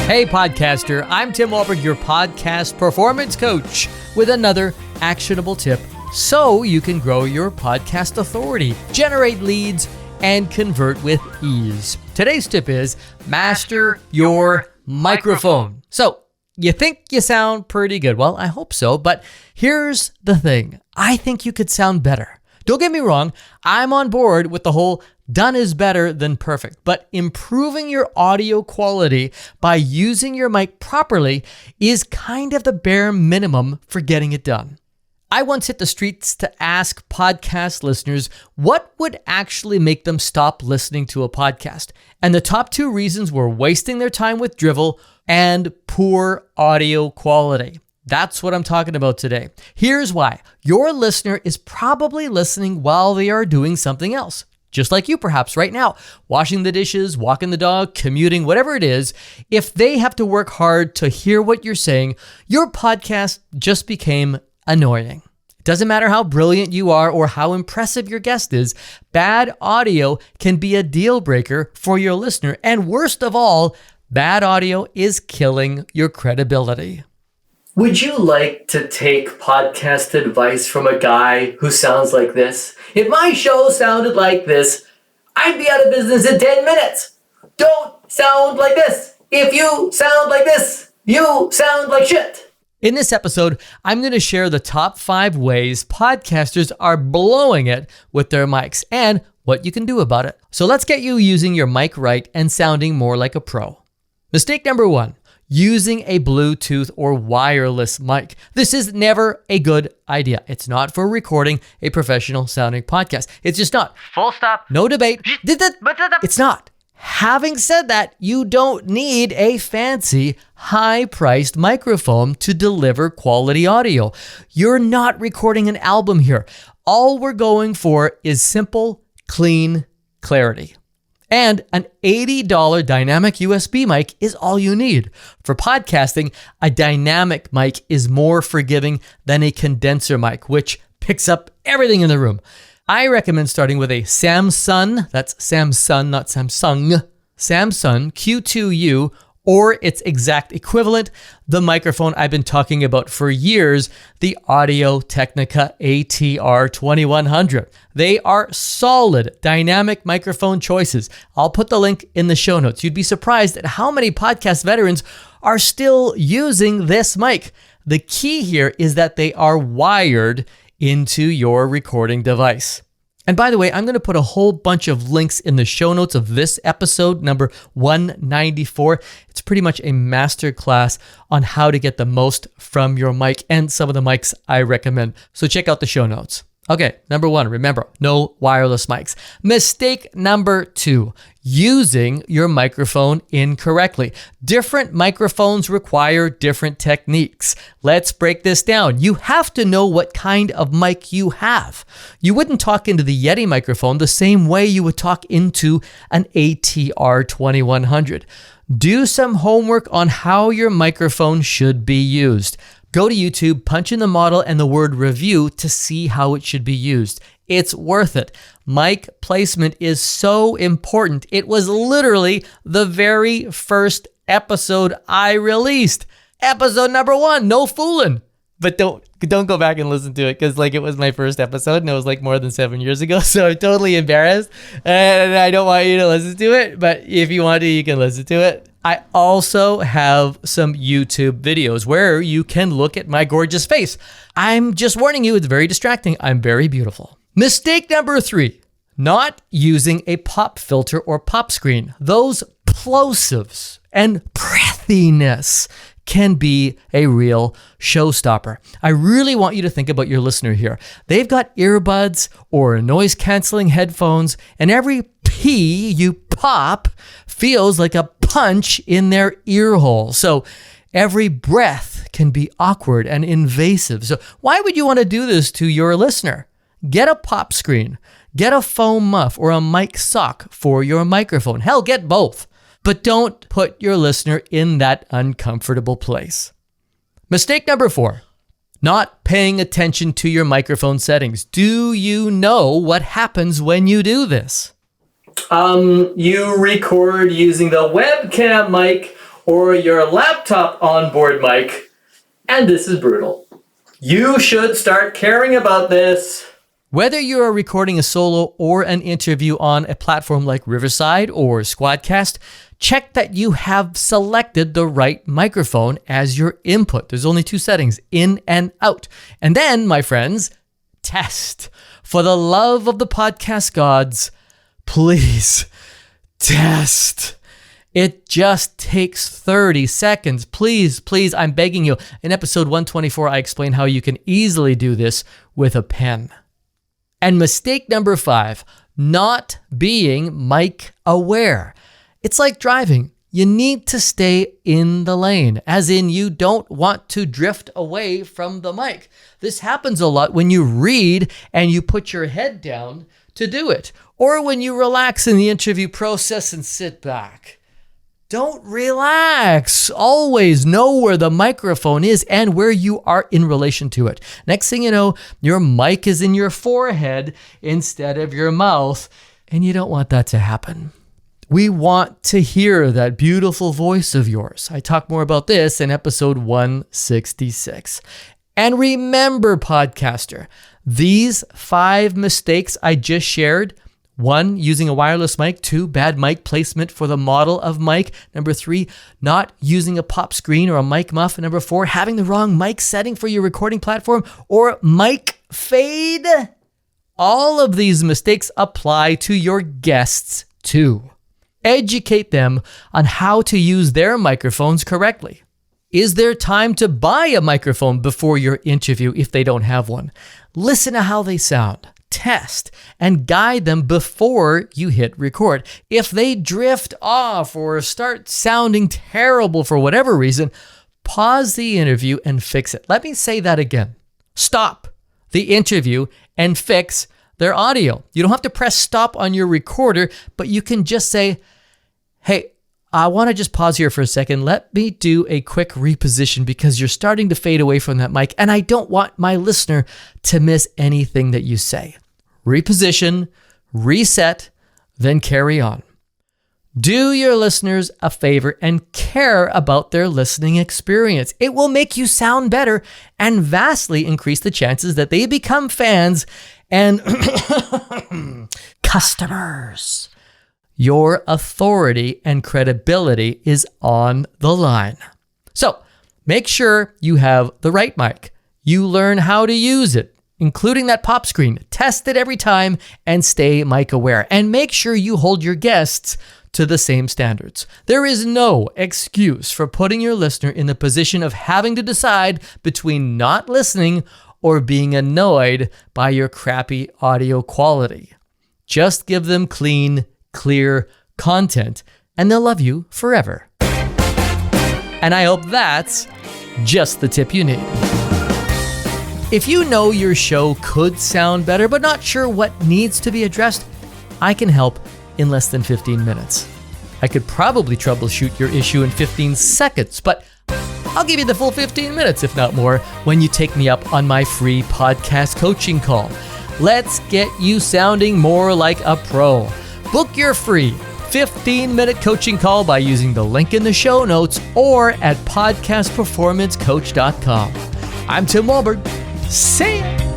Hey podcaster, I'm Tim Wahlberg, your podcast performance coach, with another actionable tip so you can grow your podcast authority, generate leads, and convert with ease. Today's tip is master your microphone. So, you think you sound pretty good. Well, I hope so, but here's the thing. I think you could sound better. Don't get me wrong, I'm on board with the whole done is better than perfect, but improving your audio quality by using your mic properly is kind of the bare minimum for getting it done. I once hit the streets to ask podcast listeners what would actually make them stop listening to a podcast. And the top two reasons were wasting their time with drivel and poor audio quality. That's what I'm talking about today. Here's why. Your listener is probably listening while they are doing something else. Just like you perhaps right now, washing the dishes, walking the dog, commuting, whatever it is. If they have to work hard to hear what you're saying, your podcast just became annoying. It doesn't matter how brilliant you are or how impressive your guest is, bad audio can be a deal breaker for your listener. And worst of all, bad audio is killing your credibility. Would you like to take podcast advice from a guy who sounds like this? If my show sounded like this, I'd be out of business in 10 minutes. Don't sound like this. If you sound like this, you sound like shit. In this episode, I'm going to share the top 5 ways podcasters are blowing it with their mics and what you can do about it. So let's get you using your mic right and sounding more like a pro. Mistake number 1. Using a Bluetooth or wireless mic. This is never a good idea. It's not for recording a professional sounding podcast. It's just not. Full stop. No debate. It's not. Having said that, you don't need a fancy, high-priced microphone to deliver quality audio. You're not recording an album here. All we're going for is simple, clean clarity. And an $80 dynamic USB mic is all you need. For podcasting, a dynamic mic is more forgiving than a condenser mic, which picks up everything in the room. I recommend starting with a Samsung, that's Samsung, not Samsung, Samsung Q2U, or its exact equivalent, the microphone I've been talking about for years, the Audio-Technica ATR 2100. They are solid dynamic microphone choices. I'll put the link in the show notes. You'd be surprised at how many podcast veterans are still using this mic. The key here is that they are wired into your recording device. And by the way, I'm going to put a whole bunch of links in the show notes of this episode, number 194. It's pretty much a masterclass on how to get the most from your mic and some of the mics I recommend. So check out the show notes. Okay, number 1, remember, no wireless mics. Mistake number 2, using your microphone incorrectly. Different microphones require different techniques. Let's break this down. You have to know what kind of mic you have. You wouldn't talk into the Yeti microphone the same way you would talk into an ATR 2100. Do some homework on how your microphone should be used. Go to YouTube, punch in the model and the word review to see how it should be used. It's worth it. Mic placement is so important. It was literally the very first episode I released. Episode number 1, no fooling. But don't go back and listen to it because it was my first episode and it was more than 7 years ago. So I'm totally embarrassed and I don't want you to listen to it. But if you want to, you can listen to it. I also have some YouTube videos where you can look at my gorgeous face. I'm just warning you, it's very distracting. I'm very beautiful. Mistake number 3, not using a pop filter or pop screen. Those plosives and breathiness can be a real showstopper. I really want you to think about your listener here. They've got earbuds or noise-canceling headphones, and every pee you pop feels like a punch in their ear hole. So every breath can be awkward and invasive. So why would you want to do this to your listener? Get a pop screen, get a foam muff or a mic sock for your microphone. Hell, get both. But don't put your listener in that uncomfortable place. Mistake number 4, not paying attention to your microphone settings. Do you know what happens when you do this? You record using the webcam mic or your laptop onboard mic, and this is brutal. You should start caring about this. Whether you are recording a solo or an interview on a platform like Riverside or Squadcast, check that you have selected the right microphone as your input. There's only 2 settings, in and out. And then, my friends, test. For the love of the podcast gods, please test. It just takes 30 seconds. Please, I'm begging you. In episode 124, I explain how you can easily do this with a pen. And mistake number 5, not being mic aware. It's like driving. You need to stay in the lane, as in you don't want to drift away from the mic. This happens a lot when you read and you put your head down to do it, or when you relax in the interview process and sit back. Don't relax. Always know where the microphone is and where you are in relation to it. Next thing you know, your mic is in your forehead instead of your mouth, and you don't want that to happen. We want to hear that beautiful voice of yours. I talk more about this in episode 166. And remember, podcaster, these 5 mistakes I just shared: 1, using a wireless mic. 2, bad mic placement for the model of mic. Number 3, not using a pop screen or a mic muff. Number 4, having the wrong mic setting for your recording platform or mic fade. All of these mistakes apply to your guests too. Educate them on how to use their microphones correctly. Is there time to buy a microphone before your interview if they don't have one? Listen to how they sound. Test and guide them before you hit record. If they drift off or start sounding terrible for whatever reason, pause the interview and fix it. Let me say that again. Stop the interview and fix their audio. You don't have to press stop on your recorder, but you can just say, hey, I want to just pause here for a second. Let me do a quick reposition because you're starting to fade away from that mic, and I don't want my listener to miss anything that you say. Reposition, reset, then carry on. Do your listeners a favor and care about their listening experience. It will make you sound better and vastly increase the chances that they become fans and customers. Your authority and credibility is on the line. So make sure you have the right mic. You learn how to use it, including that pop screen. Test it every time and stay mic aware. And make sure you hold your guests to the same standards. There is no excuse for putting your listener in the position of having to decide between not listening or being annoyed by your crappy audio quality. Just give them clean, clear content, and they'll love you forever. And I hope that's just the tip you need. If you know your show could sound better, but not sure what needs to be addressed, I can help in less than 15 minutes. I could probably troubleshoot your issue in 15 seconds, but I'll give you the full 15 minutes, if not more, when you take me up on my free podcast coaching call. Let's get you sounding more like a pro. Book your free 15-minute coaching call by using the link in the show notes or at podcastperformancecoach.com. I'm Tim Walberg. See ya!